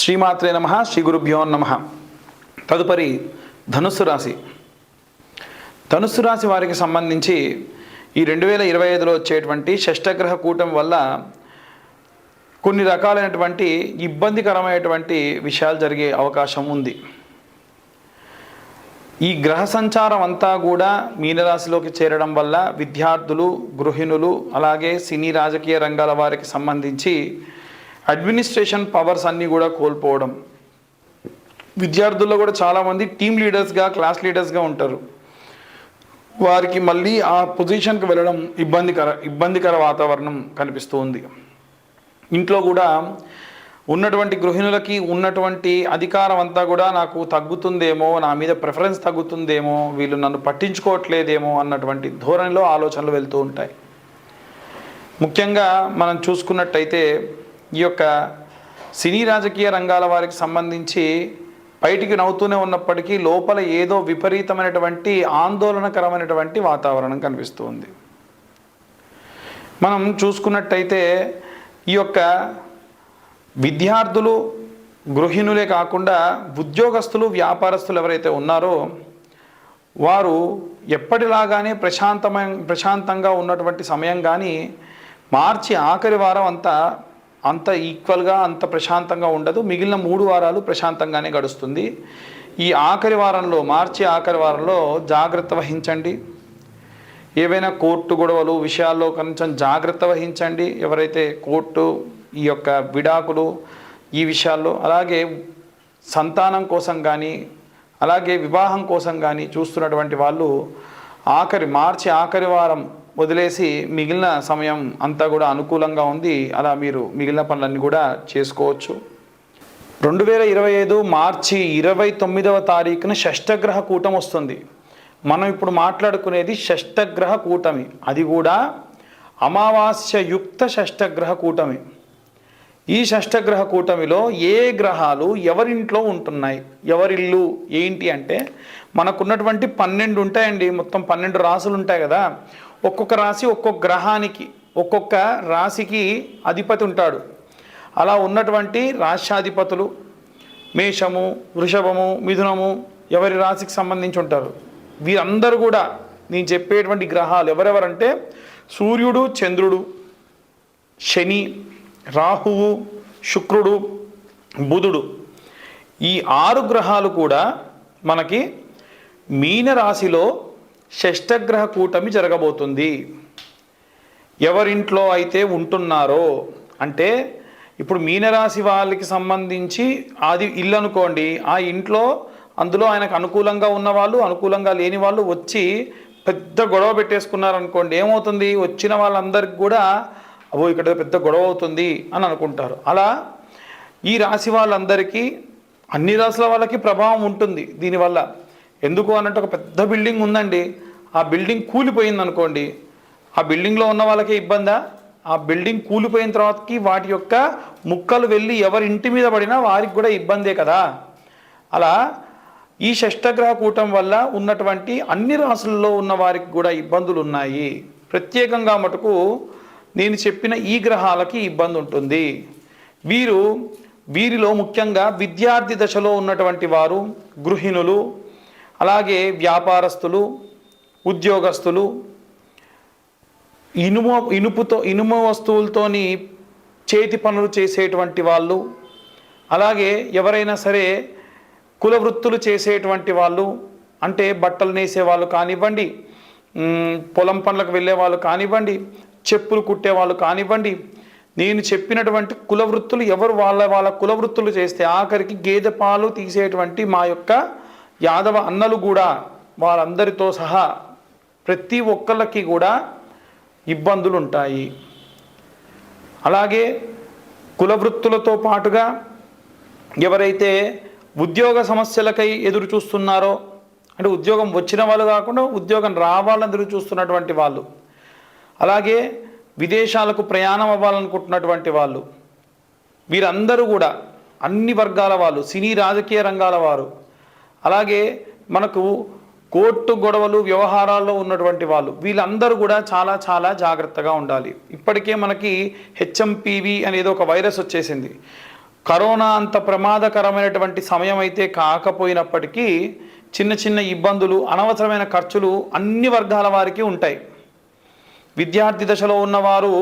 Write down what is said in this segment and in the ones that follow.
శ్రీమాత్రే నమః, శ్రీ గురుభ్యో నమః. తదుపరి ధనుస్సు రాశి. ధనుస్సు రాశి వారికి సంబంధించి ఈ 2025లో వచ్చేటువంటి షష్టగ్రహ కూటమి వల్ల కొన్ని రకాలైనటువంటి ఇబ్బందికరమైనటువంటి విషయాలు జరిగే అవకాశం ఉంది. ఈ గ్రహ సంచారం అంతా కూడా మీనరాశిలోకి చేరడం వల్ల విద్యార్థులు, గృహిణులు, అలాగే సినీ రాజకీయ రంగాల వారికి సంబంధించి అడ్మినిస్ట్రేషన్ పవర్స్ అన్నీ కూడా కోల్పోవడం. విద్యార్థుల్లో కూడా చాలామంది టీమ్ లీడర్స్గా, క్లాస్ లీడర్స్గా ఉంటారు. వారికి మళ్ళీ ఆ పొజిషన్కి వెళ్ళడం ఇబ్బందికర వాతావరణం కనిపిస్తూ ఉంది. ఇంట్లో కూడా ఉన్నటువంటి గృహిణులకి ఉన్నటువంటి అధికారం అంతా కూడా నాకు తగ్గుతుందేమో, నా మీద ప్రిఫరెన్స్ తగ్గుతుందేమో, వీళ్ళు నన్ను పట్టించుకోవట్లేదేమో అన్నటువంటి ధోరణిలో ఆలోచనలు వెళ్తూ ఉంటాయి. ముఖ్యంగా మనం చూసుకున్నట్టయితే ఈ యొక్క సినీ రాజకీయ రంగాల వారికి సంబంధించి బయటికి నవ్వుతూనే ఉన్నప్పటికీ లోపల ఏదో విపరీతమైనటువంటి ఆందోళనకరమైనటువంటి వాతావరణం కనిపిస్తుంది. మనం చూసుకున్నట్టయితే ఈ యొక్క విద్యార్థులు, గృహిణులే కాకుండా ఉద్యోగస్తులు, వ్యాపారస్తులు ఎవరైతే ఉన్నారో వారు ఎప్పటిలాగానే ప్రశాంతంగా ఉన్నటువంటి సమయం, కానీ మార్చి ఆఖరి వారం అంత ఈక్వల్గా, అంత ప్రశాంతంగా ఉండదు. మిగిలిన 3 వారాలు ప్రశాంతంగానే గడుస్తుంది. ఈ ఆఖరి వారంలో, మార్చి ఆఖరి వారంలో జాగ్రత్త వహించండి. ఏవైనా కోర్టు గొడవలు విషయాల్లో కొంచెం జాగ్రత్త వహించండి. ఎవరైతే కోర్టు, ఈ యొక్క విడాకులు, ఈ విషయాల్లో, అలాగే సంతానం కోసం కానీ, అలాగే వివాహం కోసం కానీ చూస్తున్నటువంటి వాళ్ళు మార్చి ఆఖరి వారం వదిలేసి మిగిలిన సమయం అంతా కూడా అనుకూలంగా ఉంది. అలా మీరు మిగిలిన పనులన్నీ కూడా చేసుకోవచ్చు. 2025 మార్చి 29వ తారీఖున షష్టగ్రహ కూటమి వస్తుంది. మనం ఇప్పుడు మాట్లాడుకునేది షష్టగ్రహ కూటమి, అది కూడా అమావాస్యయుక్త షష్టగ్రహ కూటమి. ఈ షష్టగ్రహ కూటమిలో ఏ గ్రహాలు ఎవరింట్లో ఉంటున్నాయి, ఎవరిల్లు ఏంటి అంటే, మనకున్నటువంటి 12 ఉంటాయండి. మొత్తం 12 రాసులు ఉంటాయి కదా. ఒక్కొక్క రాశి, ఒక్కొక్క గ్రహానికి, ఒక్కొక్క రాశికి అధిపతి ఉంటాడు. అలా ఉన్నటువంటి రాశ్యాధిపతులు మేషము, వృషభము, మిథునము ఎవరి రాశికి సంబంధించి ఉంటారు. వీరందరూ కూడా నేను చెప్పేటువంటి గ్రహాలు ఎవరెవరంటే సూర్యుడు, చంద్రుడు, శని, రాహువు, శుక్రుడు, బుధుడు, ఈ 6 గ్రహాలు కూడా మనకి మీనరాశిలో షష్టగ్రహ కూటమి జరగబోతుంది. ఎవరింట్లో అయితే ఉంటున్నారో, అంటే ఇప్పుడు మీనరాశి వాళ్ళకి సంబంధించి అది ఇల్లు అనుకోండి, ఆ ఇంట్లో అందులో ఆయనకు అనుకూలంగా ఉన్నవాళ్ళు, అనుకూలంగా లేని వాళ్ళు వచ్చి పెద్ద గొడవ పెట్టేసుకున్నారనుకోండి, ఏమవుతుంది, వచ్చిన వాళ్ళందరికీ కూడా అబ్బో ఇక్కడ పెద్ద గొడవ అవుతుంది అని అనుకుంటారు. అలా ఈ రాశి వాళ్ళందరికీ, అన్ని రాశుల వాళ్ళకి ప్రభావం ఉంటుంది దీనివల్ల. ఎందుకు అన్నట్టు ఒక పెద్ద బిల్డింగ్ ఉందండి, ఆ బిల్డింగ్ కూలిపోయింది అనుకోండి, ఆ బిల్డింగ్లో ఉన్న వాళ్ళకే ఇబ్బందా? ఆ బిల్డింగ్ కూలిపోయిన తర్వాతకి వాటి యొక్క ముక్కలు వెళ్ళి ఎవరి ఇంటి మీద పడినా వారికి కూడా ఇబ్బందే కదా. అలా ఈ షష్టగ్రహ కూటం వల్ల ఉన్నటువంటి అన్ని రాశుల్లో ఉన్న వారికి కూడా ఇబ్బందులు ఉన్నాయి. ప్రత్యేకంగా మటుకు నేను చెప్పిన ఈ గ్రహాలకి ఇబ్బంది ఉంటుంది. వీరిలో ముఖ్యంగా విద్యార్థి దశలో ఉన్నటువంటి వారు, గృహిణులు, అలాగే వ్యాపారస్తులు, ఉద్యోగస్తులు, ఇనుము వస్తువులతోని చేతి పనులు చేసేటువంటి వాళ్ళు, అలాగే ఎవరైనా సరే కుల వృత్తులు చేసేటువంటి వాళ్ళు, అంటే బట్టలు నేసే వాళ్ళు కానివ్వండి, పొలం పనులకు వెళ్ళే వాళ్ళు కానివ్వండి, చెప్పులు కుట్టే వాళ్ళు కానివ్వండి, నేను చెప్పినటువంటి కుల వృత్తులు ఎవరు వాళ్ళ కుల వృత్తులు చేస్తే, ఆఖరికి గేదె పాలు తీసేటువంటి మా యొక్క యాదవ అన్నలు కూడా, వాళ్ళందరితో సహా ప్రతి ఒక్కళ్ళకి కూడా ఇబ్బందులు ఉంటాయి. అలాగే కుల వృత్తులతో పాటుగా ఎవరైతే ఉద్యోగ సమస్యలకై ఎదురు చూస్తున్నారో, అంటే ఉద్యోగం వచ్చిన వాళ్ళు కాకుండా ఉద్యోగం రావాలని ఎదురు చూస్తున్నటువంటి వాళ్ళు, అలాగే విదేశాలకు ప్రయాణం అవ్వాలనుకుంటున్నటువంటి వాళ్ళు, వీరందరూ కూడా అన్ని వర్గాల వాళ్ళు, సినీ రాజకీయ రంగాల వారు, అలాగే మనకు కోర్టు గొడవలు వ్యవహారాల్లో ఉన్నటువంటి వాళ్ళు, వీళ్ళందరూ కూడా చాలా చాలా జాగ్రత్తగా ఉండాలి. ఇప్పటికే మనకి HMPV అనేది ఒక వైరస్ వచ్చేసింది. కరోనా అంత ప్రమాదకరమైనటువంటి సమయం అయితే కాకపోయినప్పటికీ చిన్న చిన్న ఇబ్బందులు, అనవసరమైన ఖర్చులు అన్ని వర్గాల వారికి ఉంటాయి. విద్యార్థి దశలో ఉన్నవారు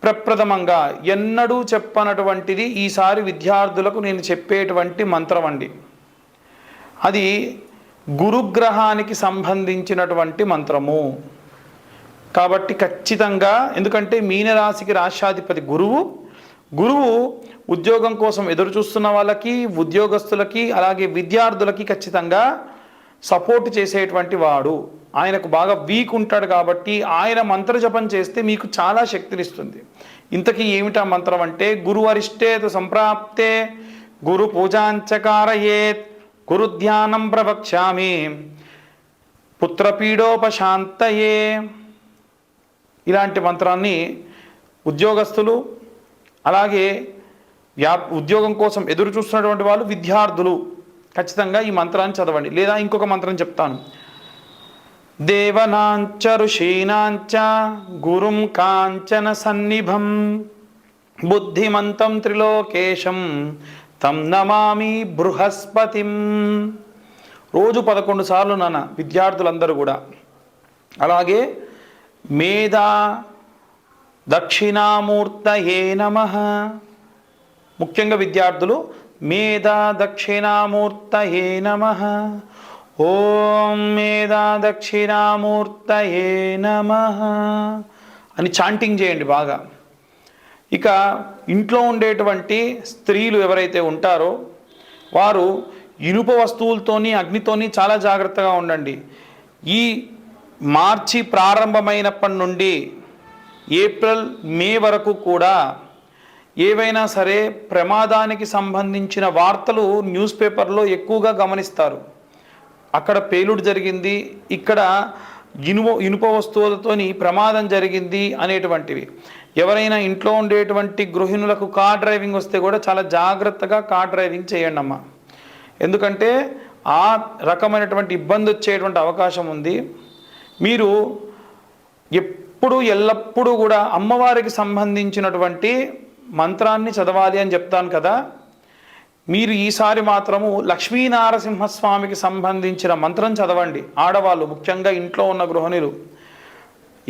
ప్రప్రథమంగా ఎన్నడూ చెప్పనటువంటిది ఈసారి విద్యార్థులకు నేను చెప్పేటువంటి మంత్రం అండి. అది గురుగ్రహానికి సంబంధించినటువంటి మంత్రము కాబట్టి ఖచ్చితంగా, ఎందుకంటే మీనరాశికి రాశ్యాధిపతి గురువు ఉద్యోగం కోసం ఎదురు చూస్తున్న వాళ్ళకి, ఉద్యోగస్తులకి, అలాగే విద్యార్థులకి ఖచ్చితంగా సపోర్ట్ చేసేటువంటి వాడు. ఆయనకు బాగా వీక్ ఉంటాడు కాబట్టి ఆయన మంత్రజపం చేస్తే మీకు చాలా శక్తినిస్తుంది. ఇంతకీ ఏమిటా మంత్రం అంటే, గురువరిష్టేతు సంప్రాప్తే గురు పూజాంచకారయేత్ గురు ధ్యానం ప్రవక్ష్యామి పుత్రపీడోపశాంతయే. ఇలాంటి మంత్రాన్ని ఉద్యోగస్తులు, అలాగే ఉద్యోగం కోసం ఎదురు చూస్తున్నటువంటి వాళ్ళు, విద్యార్థులు ఖచ్చితంగా ఈ మంత్రాన్ని చదవండి. లేదా ఇంకొక మంత్రం చెప్తాను. దేవనాంచ ఋషీనాంచ గురుం కాంచన సన్నిభం బుద్ధిమంతం త్రిలోకేశం తం నమామి బృహస్పతిం. రోజు 11 సార్లు నాన్న విద్యార్థులందరూ కూడా. అలాగే మేధా దక్షిణామూర్తయే నమః. ముఖ్యంగా విద్యార్థులు మేధా దక్షిణామూర్తయే నమః, ఓం మేధా దక్షిణామూర్తయే నమః అని చాంటింగ్ చేయండి బాగా. ఇక ఇంట్లో ఉండేటువంటి స్త్రీలు ఎవరైతే ఉంటారో వారు ఇనుప వస్తువులతోని, అగ్నితోని చాలా జాగ్రత్తగా ఉండండి. ఈ మార్చి ప్రారంభమైనప్పటి నుండి ఏప్రిల్, మే వరకు కూడా ఏవైనా సరే ప్రమాదానికి సంబంధించిన వార్తలు న్యూస్ పేపర్లో ఎక్కువగా గమనిస్తారు. అక్కడ పేలుడు జరిగింది, ఇక్కడ ఇనుప వస్తువులతోని ప్రమాదం జరిగింది అనేటువంటివి. ఎవరైనా ఇంట్లో ఉండేటువంటి గృహిణులకు కార్ డ్రైవింగ్ వస్తే కూడా చాలా జాగ్రత్తగా కార్ డ్రైవింగ్ చేయండి అమ్మా. ఎందుకంటే ఆ రకమైనటువంటి ఇబ్బంది వచ్చేటువంటి అవకాశం ఉంది. మీరు ఎల్లప్పుడూ కూడా అమ్మవారికి సంబంధించినటువంటి మంత్రాన్ని చదవాలి అని చెప్తాను కదా. మీరు ఈసారి మాత్రము లక్ష్మీనారసింహస్వామికి సంబంధించిన మంత్రం చదవండి. ఆడవాళ్ళు, ముఖ్యంగా ఇంట్లో ఉన్న గృహిణులు.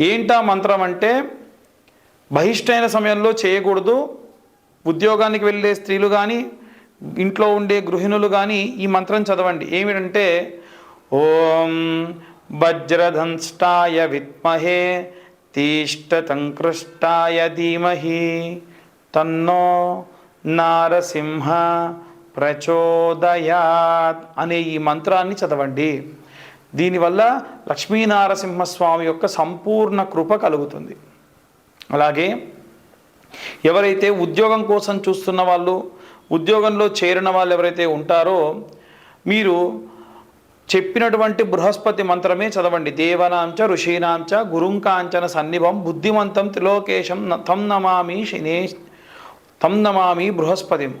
ఏంటా మంత్రం అంటే, బహిష్టైన సమయంలో చేయకూడదు. ఉద్యోగానికి వెళ్ళే స్త్రీలు కానీ, ఇంట్లో ఉండే గృహిణులు కానీ ఈ మంత్రం చదవండి. ఏమిటంటే, ఓం వజ్రధంష్టాయ విద్మహే తీష్టతంకృష్టాయ ధీమహి తన్నో నారసింహ ప్రచోదయాత్ అనే ఈ మంత్రాన్ని చదవండి. దీనివల్ల లక్ష్మీనారసింహస్వామి యొక్క సంపూర్ణ కృప కలుగుతుంది. అలాగే ఎవరైతే ఉద్యోగం కోసం చూస్తున్న వాళ్ళు, ఉద్యోగంలో చేరిన వాళ్ళు ఎవరైతే ఉంటారో మీరు చెప్పినటువంటి బృహస్పతి మంత్రమే చదవండి. దేవనాంచ ఋషీనాంచ గురుంకాంచన సన్నిభం బుద్ధిమంతం త్రిలోకేశం తం నమామి బృహస్పతిం.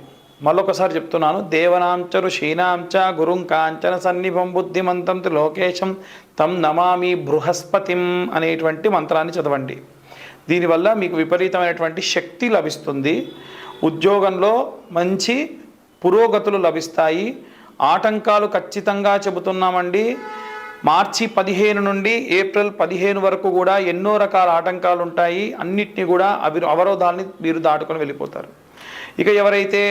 మళ్ళొకసారి చెప్తున్నాను. దేవనాంచ ఋషీనాంచ గురుంకాంచన సన్నిభం బుద్ధిమంతం త్రిలోకేశం తం నమామి బృహస్పతిం అనేటువంటి మంత్రాన్ని చదవండి. దీనివల్ల మీకు విపరీతమైనటువంటి శక్తి లభిస్తుంది. ఉద్యోగంలో మంచి పురోగతులు లభిస్తాయి. ఆటంకాలు ఖచ్చితంగా చెబుతున్నామండి. మార్చి 15 నుండి ఏప్రిల్ 15 వరకు కూడా ఎన్నో రకాల ఆటంకాలు ఉంటాయి. అన్నిటినీ కూడా అవరోధాలని మీరు దాటుకొని వెళ్ళిపోతారు. ఇక ఎవరైతే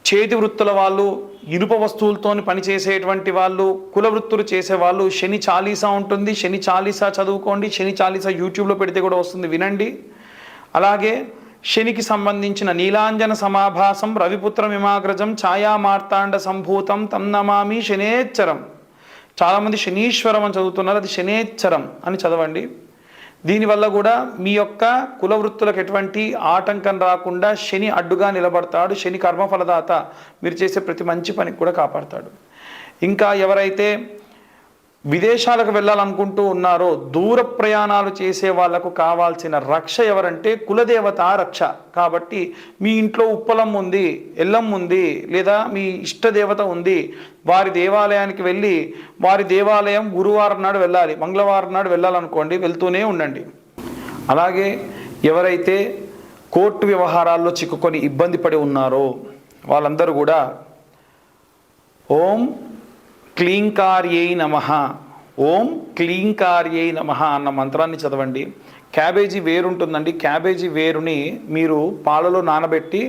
చేతి వృత్తుల వాళ్ళు, ఇనుప వస్తువులతో పనిచేసేటువంటి వాళ్ళు, కుల వృత్తులు చేసేవాళ్ళు, శని చాలీసా ఉంటుంది. శని చాలీసా చదువుకోండి. శని చాలీసా యూట్యూబ్లో పెడితే కూడా వస్తుంది, వినండి. అలాగే శనికి సంబంధించిన నీలాంజన సమాభాసం రవిపుత్రమిమాగ్రజం ఛాయా మార్తాండ సంభూతం తం నమామి శనేచ్చరం. చాలామంది శనీశ్వరం అని చదువుతున్నారు, అది శనేచ్చరం అని చదవండి. దీనివల్ల కూడా మీ యొక్క కుల వృత్తులకు ఎటువంటి ఆటంకం రాకుండా శని అడ్డుగా నిలబడతాడు. శని కర్మఫలదాత, మీరు చేసే ప్రతి మంచి పనికి కూడా కాపాడతాడు. ఇంకా ఎవరైతే విదేశాలకు వెళ్ళాలనుకుంటూ ఉన్నారో, దూర ప్రయాణాలు చేసే వాళ్లకు కావాల్సిన రక్ష ఎవరంటే కులదేవత రక్ష. కాబట్టి మీ ఇంట్లో ఉప్పలం ఉంది, ఎల్లమ్మ ఉంది, లేదా మీ ఇష్టదేవత ఉంది, వారి దేవాలయానికి వెళ్ళి, వారి దేవాలయం గురువారం నాడు వెళ్ళాలి, మంగళవారం నాడు వెళ్ళాలనుకోండి, వెళ్తూనే ఉండండి. అలాగే ఎవరైతే కోర్టు వ్యవహారాల్లో చిక్కుకొని ఇబ్బంది పడి ఉన్నారో వాళ్ళందరూ కూడా ఓం క్లీంకార్యై నమః, ఓం క్లీంకార్యై నమః అన్న మంత్రాన్ని చదవండి. క్యాబేజీ వేరు ఉంటుందండి, క్యాబేజీ వేరుని మీరు పాలలో నానబెట్టి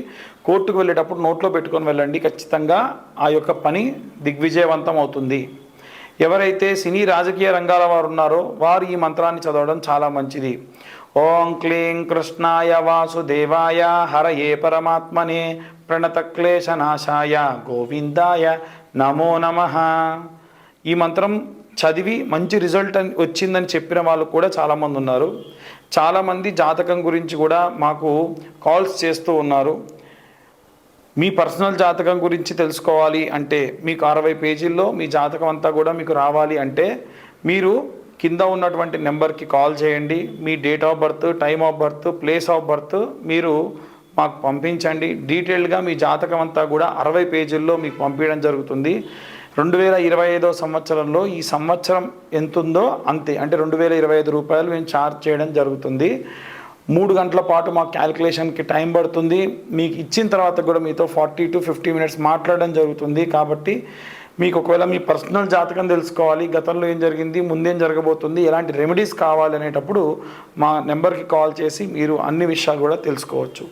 కోర్టుకు వెళ్ళేటప్పుడు నోట్లో పెట్టుకొని వెళ్ళండి. ఖచ్చితంగా ఆ యొక్క పని దిగ్విజయవంతం అవుతుంది. ఎవరైతే సినీ రాజకీయ రంగాల వారు ఉన్నారో వారు ఈ మంత్రాన్ని చదవడం చాలా మంచిది. ఓం క్లీం కృష్ణాయ వాసుదేవాయ హరయే పరమాత్మనే ప్రణతక్లేశనాశాయ గోవిందాయ నమో నమః. ఈ మంత్రం చదివి మంచి రిజల్ట్ వచ్చిందని చెప్పిన వాళ్ళు కూడా చాలామంది ఉన్నారు. చాలామంది జాతకం గురించి కూడా మాకు కాల్స్ చేస్తూ ఉన్నారు. మీ పర్సనల్ జాతకం గురించి తెలుసుకోవాలి అంటే, మీకు 60 పేజీల్లో మీ జాతకం అంతా కూడా మీకు రావాలి అంటే మీరు కింద ఉన్నటువంటి నెంబర్కి కాల్ చేయండి. మీ date of birth, time of birth, place of birth మీరు మాకు పంపించండి. డీటెయిల్డ్గా మీ జాతకం అంతా కూడా 60 పేజీల్లో మీకు పంపించడం జరుగుతుంది. 2025 సంవత్సరంలో ఈ సంవత్సరం ఎంతుందో అంతే, అంటే 2025 రూపాయలు మేము ఛార్జ్ చేయడం జరుగుతుంది. 3 గంటల పాటు మా క్యాలిక్యులేషన్కి టైం పడుతుంది. మీకు ఇచ్చిన తర్వాత కూడా మీతో 40 to 50 మినిట్స్ మాట్లాడడం జరుగుతుంది. కాబట్టి మీకు ఒకవేళ మీ పర్సనల్ జాతకం తెలుసుకోవాలి, గతంలో ఏం జరిగింది, ముందేం జరగబోతుంది, ఎలాంటి రెమెడీస్ కావాలి అనేటప్పుడు మా నెంబర్కి కాల్ చేసి మీరు అన్ని విషయాలు కూడా తెలుసుకోవచ్చు.